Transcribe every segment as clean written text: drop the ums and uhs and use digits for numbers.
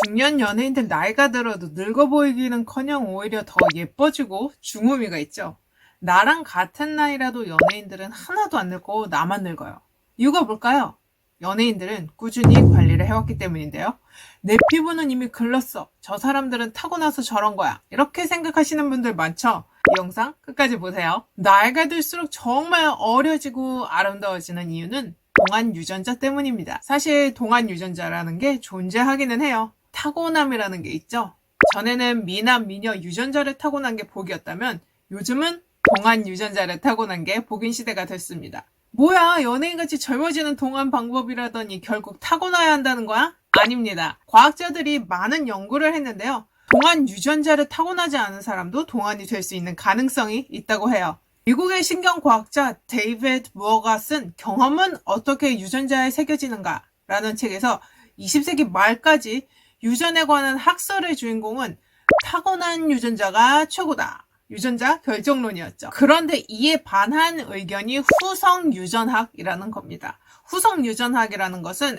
중년 연예인들 나이가 들어도 늙어 보이기는커녕 오히려 더 예뻐지고 중후미가 있죠. 나랑 같은 나이라도 연예인들은 하나도 안 늙고 나만 늙어요. 이유가 뭘까요? 연예인들은 꾸준히 관리를 해왔기 때문인데요. 내 피부는 이미 글렀어. 저 사람들은 타고나서 저런 거야. 이렇게 생각하시는 분들 많죠? 이 영상 끝까지 보세요. 나이가 들수록 정말 어려지고 아름다워지는 이유는 동안 유전자 때문입니다. 사실 동안 유전자라는 게 존재하기는 해요. 타고남이라는 게 있죠. 전에는 미남, 미녀 유전자를 타고난 게 복이었다면 요즘은 동안 유전자를 타고난 게 복인 시대가 됐습니다. 뭐야, 연예인같이 젊어지는 동안 방법이라더니 결국 타고나야 한다는 거야? 아닙니다. 과학자들이 많은 연구를 했는데요. 동안 유전자를 타고나지 않은 사람도 동안이 될 수 있는 가능성이 있다고 해요. 미국의 신경과학자 데이비드 무어가 쓴 경험은 어떻게 유전자에 새겨지는가 라는 책에서 20세기 말까지 유전에 관한 학설의 주인공은 타고난 유전자가 최고다. 유전자 결정론이었죠. 그런데 이에 반한 의견이 후성 유전학이라는 겁니다. 후성 유전학이라는 것은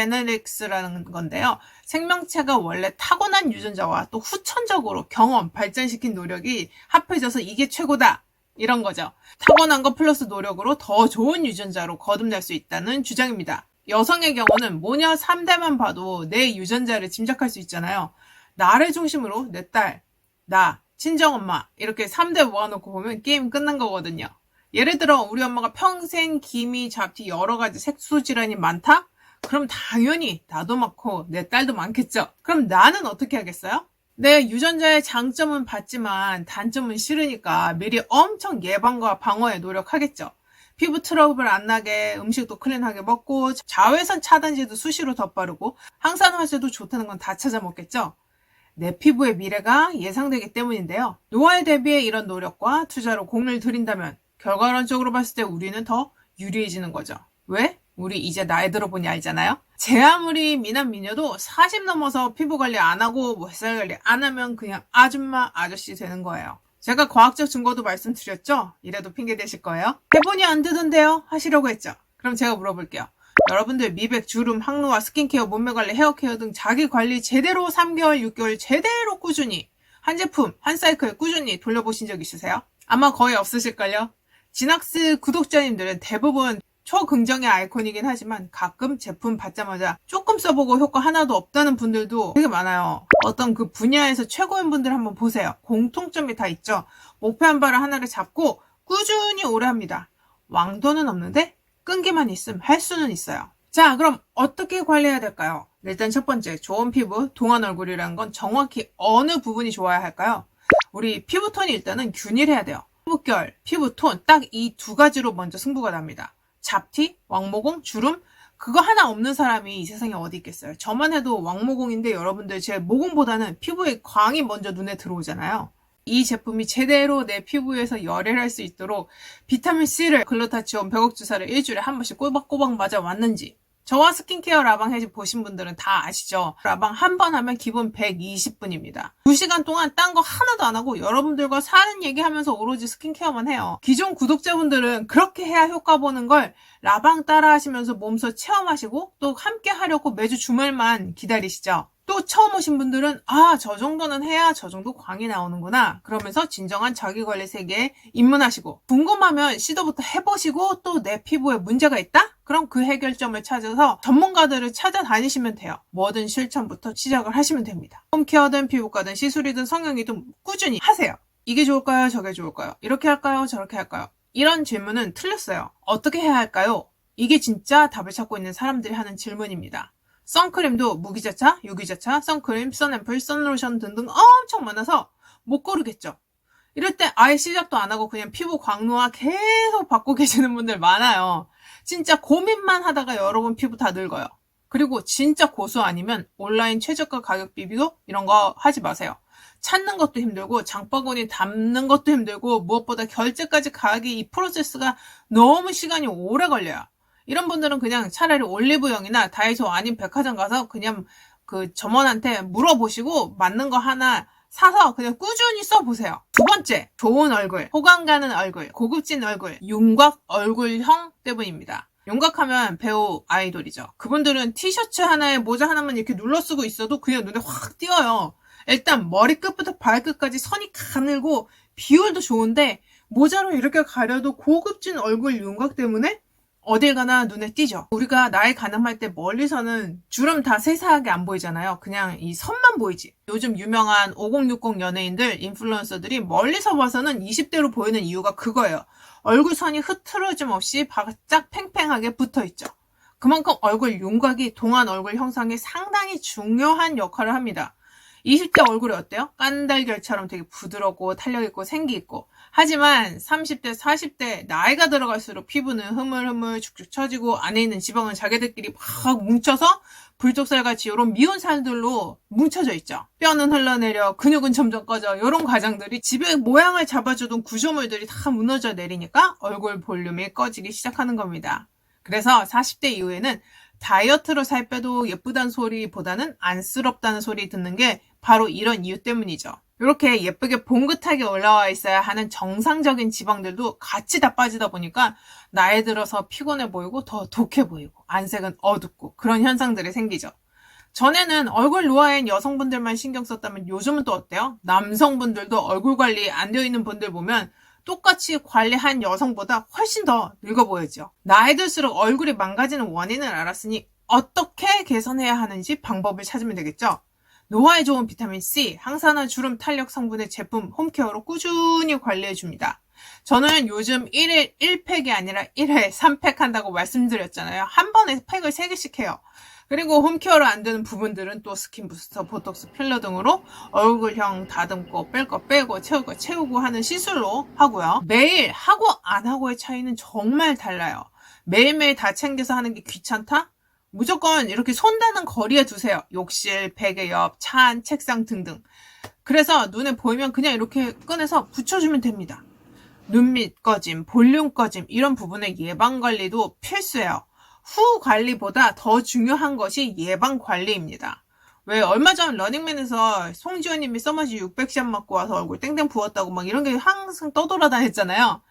에피제네틱스라는 건데요. 생명체가 원래 타고난 유전자와 또 후천적으로 경험, 발전시킨 노력이 합해져서 이게 최고다. 이런 거죠. 타고난 거 플러스 노력으로 더 좋은 유전자로 거듭날 수 있다는 주장입니다. 여성의 경우는 모녀 3대만 봐도 내 유전자를 짐작할 수 있잖아요. 나를 중심으로 내 딸, 나, 친정엄마 이렇게 3대 모아놓고 보면 게임 끝난 거거든요. 예를 들어 우리 엄마가 평생 기미, 잡티 여러 가지 색소 질환이 많다? 그럼 당연히 나도 많고 내 딸도 많겠죠. 그럼 나는 어떻게 하겠어요? 내 유전자의 장점은 봤지만 단점은 싫으니까 미리 엄청 예방과 방어에 노력하겠죠. 피부 트러블 안 나게 음식도 클린하게 먹고 자외선 차단제도 수시로 덧바르고 항산화제도 좋다는 건 다 찾아 먹겠죠. 내 피부의 미래가 예상되기 때문인데요. 노화에 대비해 이런 노력과 투자로 공을 들인다면 결과론적으로 봤을 때 우리는 더 유리해지는 거죠. 왜? 우리 이제 나이 들어보니 알잖아요. 제 아무리 미남 미녀도 40 넘어서 피부 관리 안 하고 햇살 관리 안 하면 그냥 아줌마 아저씨 되는 거예요. 제가 과학적 증거도 말씀드렸죠? 이래도 핑계 대실 거예요. 해보니 안 되던데요? 하시려고 했죠. 그럼 제가 물어볼게요. 여러분들 미백, 주름, 항노화, 스킨케어, 몸매관리, 헤어케어 등 자기 관리 제대로 3개월, 6개월 제대로 꾸준히 한 제품, 한 사이클 꾸준히 돌려보신 적 있으세요? 아마 거의 없으실걸요? 진학스 구독자님들은 대부분 초긍정의 아이콘이긴 하지만 가끔 제품 받자마자 조금 써보고 효과 하나도 없다는 분들도 되게 많아요. 어떤 그 분야에서 최고인 분들 한번 보세요. 공통점이 다 있죠. 목표 한 발을 하나를 잡고 꾸준히 오래 합니다. 왕도는 없는데 끈기만 있음 할 수는 있어요. 자, 그럼 어떻게 관리해야 될까요? 일단 첫 번째, 좋은 피부, 동안 얼굴이라는 건 정확히 어느 부분이 좋아야 할까요? 우리 피부톤이 일단은 균일해야 돼요. 피부결, 피부톤 딱 이 두 가지로 먼저 승부가 납니다. 잡티, 왕모공, 주름 그거 하나 없는 사람이 이 세상에 어디 있겠어요. 저만 해도 왕모공인데 여러분들 제 모공보다는 피부에 광이 먼저 눈에 들어오잖아요. 이 제품이 제대로 내 피부에서 열혈할 수 있도록 비타민C를 글루타치온 100억 주사를 일주일에 한 번씩 꼬박꼬박 맞아 왔는지 저와 스킨케어 라방 해지 보신 분들은 다 아시죠? 라방 한 번 하면 기본 120분입니다. 2시간 동안 딴 거 하나도 안 하고 여러분들과 사는 얘기하면서 오로지 스킨케어만 해요. 기존 구독자분들은 그렇게 해야 효과 보는 걸 라방 따라 하시면서 몸소 체험하시고 또 함께 하려고 매주 주말만 기다리시죠. 또 처음 오신 분들은 저 정도는 해야 저 정도 광이 나오는구나 그러면서 진정한 자기관리 세계에 입문하시고 궁금하면 시도부터 해보시고 또 내 피부에 문제가 있다? 그럼 그 해결점을 찾아서 전문가들을 찾아다니시면 돼요. 뭐든 실천부터 시작을 하시면 됩니다. 홈케어든 피부과든 시술이든 성형이든 꾸준히 하세요. 이게 좋을까요? 저게 좋을까요? 이렇게 할까요? 저렇게 할까요? 이런 질문은 틀렸어요. 어떻게 해야 할까요? 이게 진짜 답을 찾고 있는 사람들이 하는 질문입니다. 선크림도 무기자차, 유기자차, 선크림, 선앰플, 선로션 등등 엄청 많아서 못 고르겠죠. 이럴 때 아예 시작도 안 하고 그냥 피부 광노화 계속 받고 계시는 분들 많아요. 진짜 고민만 하다가 여러분 피부 다 늙어요. 그리고 진짜 고수 아니면 온라인 최저가 가격 비비고 이런 거 하지 마세요. 찾는 것도 힘들고 장바구니 담는 것도 힘들고 무엇보다 결제까지 가기 이 프로세스가 너무 시간이 오래 걸려요. 이런 분들은 그냥 차라리 올리브영이나 다이소 아닌 백화점 가서 그냥 그 점원한테 물어보시고 맞는 거 하나 사서 그냥 꾸준히 써보세요. 두 번째, 좋은 얼굴, 호감 가는 얼굴, 고급진 얼굴, 윤곽 얼굴형 때문입니다. 윤곽하면 배우 아이돌이죠. 그분들은 티셔츠 하나에 모자 하나만 이렇게 눌러 쓰고 있어도 그냥 눈에 확 띄어요. 일단 머리끝부터 발끝까지 선이 가늘고 비율도 좋은데 모자로 이렇게 가려도 고급진 얼굴 윤곽 때문에 어딜 가나 눈에 띄죠. 우리가 나이 가늠할 때 멀리서는 주름 다 세세하게 안 보이잖아요. 그냥 이 선만 보이지. 요즘 유명한 5060 연예인들, 인플루언서들이 멀리서 봐서는 20대로 보이는 이유가 그거예요. 얼굴 선이 흐트러짐 없이 바짝 팽팽하게 붙어있죠. 그만큼 얼굴 윤곽이 동안 얼굴 형성에 상당히 중요한 역할을 합니다. 20대 얼굴이 어때요? 깐달걀처럼 되게 부드럽고 탄력있고 생기있고. 하지만 30대, 40대 나이가 들어갈수록 피부는 흐물흐물 축축 처지고 안에 있는 지방은 자기들끼리 막 뭉쳐서 불독살같이 이런 미운 살들로 뭉쳐져 있죠. 뼈는 흘러내려 근육은 점점 꺼져. 이런 과정들이 집의 모양을 잡아주던 구조물들이 다 무너져 내리니까 얼굴 볼륨이 꺼지기 시작하는 겁니다. 그래서 40대 이후에는 다이어트로 살 빼도 예쁘다는 소리보다는 안쓰럽다는 소리 듣는 게 바로 이런 이유 때문이죠. 이렇게 예쁘게 봉긋하게 올라와 있어야 하는 정상적인 지방들도 같이 다 빠지다 보니까 나이 들어서 피곤해 보이고 더 독해 보이고 안색은 어둡고 그런 현상들이 생기죠. 전에는 얼굴 노화엔 여성분들만 신경 썼다면 요즘은 또 어때요? 남성분들도 얼굴 관리 안 되어 있는 분들 보면 똑같이 관리한 여성보다 훨씬 더 늙어 보이죠. 나이 들수록 얼굴이 망가지는 원인을 알았으니 어떻게 개선해야 하는지 방법을 찾으면 되겠죠. 노화에 좋은 비타민C, 항산화 주름 탄력 성분의 제품 홈케어로 꾸준히 관리해줍니다. 저는 요즘 1일 1팩이 아니라 1회 3팩 한다고 말씀드렸잖아요. 한 번에 팩을 3개씩 해요. 그리고 홈케어로 안 되는 부분들은 또 스킨 부스터, 보톡스, 필러 등으로 얼굴형 다듬고 뺄 거 빼고 채울 거 채우고 하는 시술로 하고요. 매일 하고 안 하고의 차이는 정말 달라요. 매일매일 다 챙겨서 하는 게 귀찮다? 무조건 이렇게 손 닿는 거리에 두세요. 욕실, 베개 옆, 차 안, 책상 등등. 그래서 눈에 보이면 그냥 이렇게 꺼내서 붙여주면 됩니다. 눈밑 꺼짐, 볼륨 꺼짐 이런 부분의 예방관리도 필수예요. 후 관리보다 더 중요한 것이 예방관리입니다. 왜 얼마 전 러닝맨에서 송지효님이 써마지 600샷 맞고 와서 얼굴 땡땡 부었다고 막 이런 게 항상 떠돌아다녔잖아요.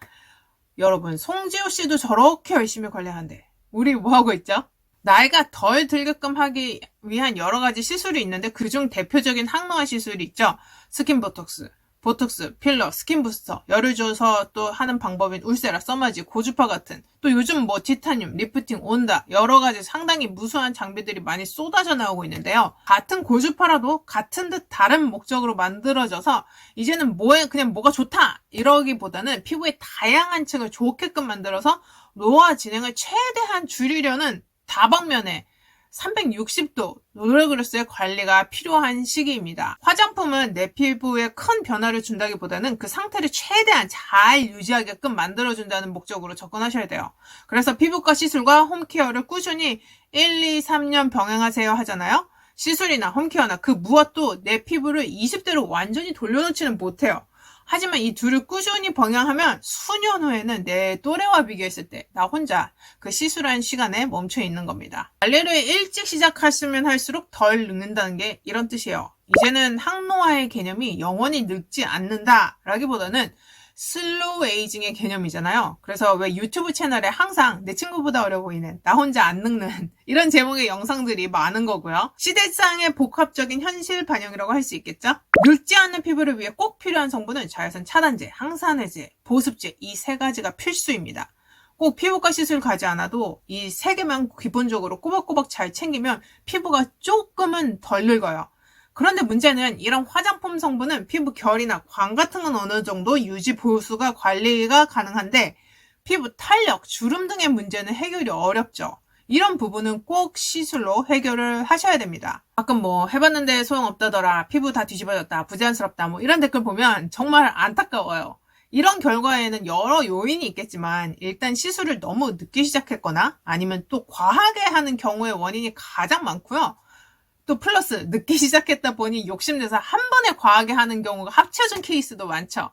여러분 송지효 씨도 저렇게 열심히 관리하는데 우리 뭐 하고 있죠? 나이가 덜 들게끔 하기 위한 여러 가지 시술이 있는데 그중 대표적인 항노화 시술이 있죠. 스킨 보톡스, 보톡스, 필러, 스킨 부스터, 열을 줘서 또 하는 방법인 울세라, 써마지, 고주파 같은 또 요즘 뭐 티타늄, 리프팅, 온다 여러 가지 상당히 무수한 장비들이 많이 쏟아져 나오고 있는데요. 같은 고주파라도 같은 듯 다른 목적으로 만들어져서 이제는 그냥 뭐가 좋다 이러기보다는 피부의 다양한 층을 좋게끔 만들어서 노화 진행을 최대한 줄이려는 다방면에 360도 노르그로스의 관리가 필요한 시기입니다. 화장품은 내 피부에 큰 변화를 준다기보다는 그 상태를 최대한 잘 유지하게끔 만들어준다는 목적으로 접근하셔야 돼요. 그래서 피부과 시술과 홈케어를 꾸준히 1, 2, 3년 병행하세요 하잖아요. 시술이나 홈케어나 그 무엇도 내 피부를 20대로 완전히 돌려놓지는 못해요. 하지만 이 둘을 꾸준히 병행하면 수년 후에는 내 또래와 비교했을 때 나 혼자 그 시술한 시간에 멈춰 있는 겁니다. 관리를 일찍 시작하시면 할수록 덜 늙는다는 게 이런 뜻이에요. 이제는 항노화의 개념이 영원히 늙지 않는다 라기보다는 슬로우 에이징의 개념이잖아요. 그래서 왜 유튜브 채널에 항상 내 친구보다 어려 보이는 나 혼자 안 늙는 이런 제목의 영상들이 많은 거고요. 시대상의 복합적인 현실 반영이라고 할 수 있겠죠. 늙지 않는 피부를 위해 꼭 필요한 성분은 자외선 차단제, 항산해제, 보습제 이 3가지가 필수입니다. 꼭 피부과 시술 가지 않아도 이 3개만 기본적으로 꼬박꼬박 잘 챙기면 피부가 조금은 덜 늙어요. 그런데 문제는 이런 화장품 성분은 피부 결이나 광 같은 건 어느 정도 유지 보수가 관리가 가능한데 피부 탄력, 주름 등의 문제는 해결이 어렵죠. 이런 부분은 꼭 시술로 해결을 하셔야 됩니다. 가끔 뭐 해봤는데 소용없다더라, 피부 다 뒤집어졌다, 부자연스럽다 뭐 이런 댓글 보면 정말 안타까워요. 이런 결과에는 여러 요인이 있겠지만 일단 시술을 너무 늦게 시작했거나 아니면 또 과하게 하는 경우의 원인이 가장 많고요. 또 플러스 늦게 시작했다 보니 욕심내서 한 번에 과하게 하는 경우가 합쳐진 케이스도 많죠.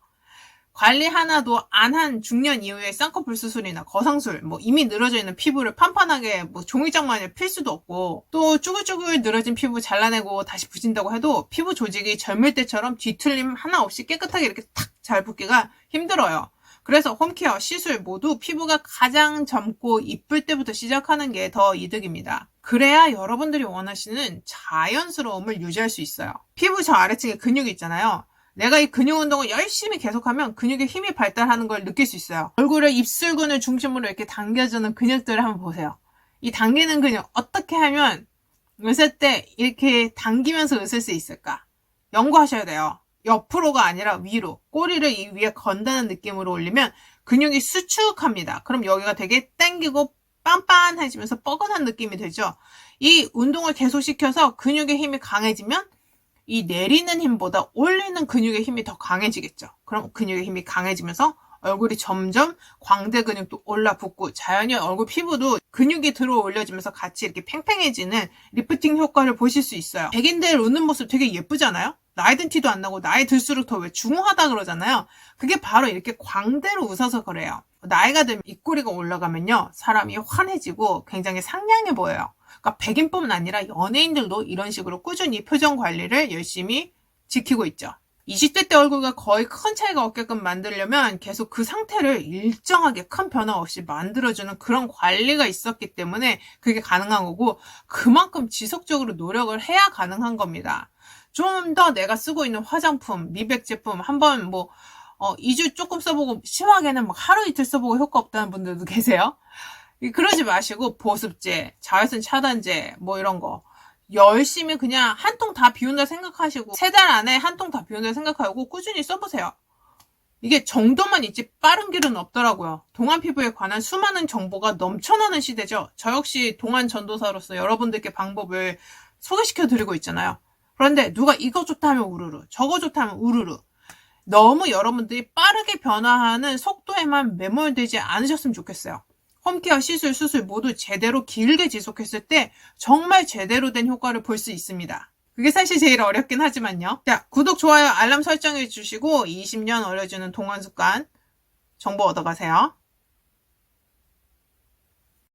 관리 하나도 안 한 중년 이후에 쌍꺼풀 수술이나 거상술, 뭐 이미 늘어져 있는 피부를 판판하게 뭐 종이장 마냥 필 수도 없고 또 쭈글쭈글 늘어진 피부 잘라내고 다시 붙인다고 해도 피부 조직이 젊을 때처럼 뒤틀림 하나 없이 깨끗하게 이렇게 탁 잘 붙기가 힘들어요. 그래서 홈케어, 시술 모두 피부가 가장 젊고 이쁠 때부터 시작하는 게 더 이득입니다. 그래야 여러분들이 원하시는 자연스러움을 유지할 수 있어요. 피부 저 아래층에 근육이 있잖아요. 내가 이 근육 운동을 열심히 계속하면 근육의 힘이 발달하는 걸 느낄 수 있어요. 얼굴에 입술근을 중심으로 이렇게 당겨주는 근육들을 한번 보세요. 이 당기는 근육 어떻게 하면 웃을 때 이렇게 당기면서 웃을 수 있을까? 연구하셔야 돼요. 옆으로가 아니라 위로, 꼬리를 이 위에 건다는 느낌으로 올리면 근육이 수축합니다. 그럼 여기가 되게 당기고 빤빤해지면서 뻐근한 느낌이 되죠. 이 운동을 계속 시켜서 근육의 힘이 강해지면 이 내리는 힘보다 올리는 근육의 힘이 더 강해지겠죠. 그럼 근육의 힘이 강해지면서 얼굴이 점점 광대 근육도 올라붙고 자연히 얼굴 피부도 근육이 들어 올려지면서 같이 이렇게 팽팽해지는 리프팅 효과를 보실 수 있어요. 백인들 웃는 모습 되게 예쁘잖아요? 나이 든 티도 안 나고 나이 들수록 더 왜 중후하다 그러잖아요. 그게 바로 이렇게 광대로 웃어서 그래요. 나이가 들면 입꼬리가 올라가면요. 사람이 환해지고 굉장히 상냥해 보여요. 그러니까 백인뿐만 아니라 연예인들도 이런 식으로 꾸준히 표정 관리를 열심히 지키고 있죠. 20대 때 얼굴과 거의 큰 차이가 없게끔 만들려면 계속 그 상태를 일정하게 큰 변화 없이 만들어주는 그런 관리가 있었기 때문에 그게 가능한 거고 그만큼 지속적으로 노력을 해야 가능한 겁니다. 좀 더 내가 쓰고 있는 화장품, 미백 제품 한번 2주 조금 써보고 심하게는 막 하루 이틀 써보고 효과 없다는 분들도 계세요. 그러지 마시고 보습제, 자외선 차단제 이런 거 열심히 그냥 한 통 다 비운다 생각하시고 3달 안에 한 통 다 비운다 생각하고 꾸준히 써보세요. 이게 정도만 있지 빠른 길은 없더라고요. 동안 피부에 관한 수많은 정보가 넘쳐나는 시대죠. 저 역시 동안 전도사로서 여러분들께 방법을 소개시켜 드리고 있잖아요. 그런데 누가 이거 좋다 하면 우르르, 저거 좋다 하면 우르르. 너무 여러분들이 빠르게 변화하는 속도에만 매몰되지 않으셨으면 좋겠어요. 홈케어, 시술, 수술 모두 제대로 길게 지속했을 때 정말 제대로 된 효과를 볼 수 있습니다. 그게 사실 제일 어렵긴 하지만요. 자, 구독, 좋아요, 알람 설정해 주시고 20년 어려주는 동안 습관 정보 얻어가세요.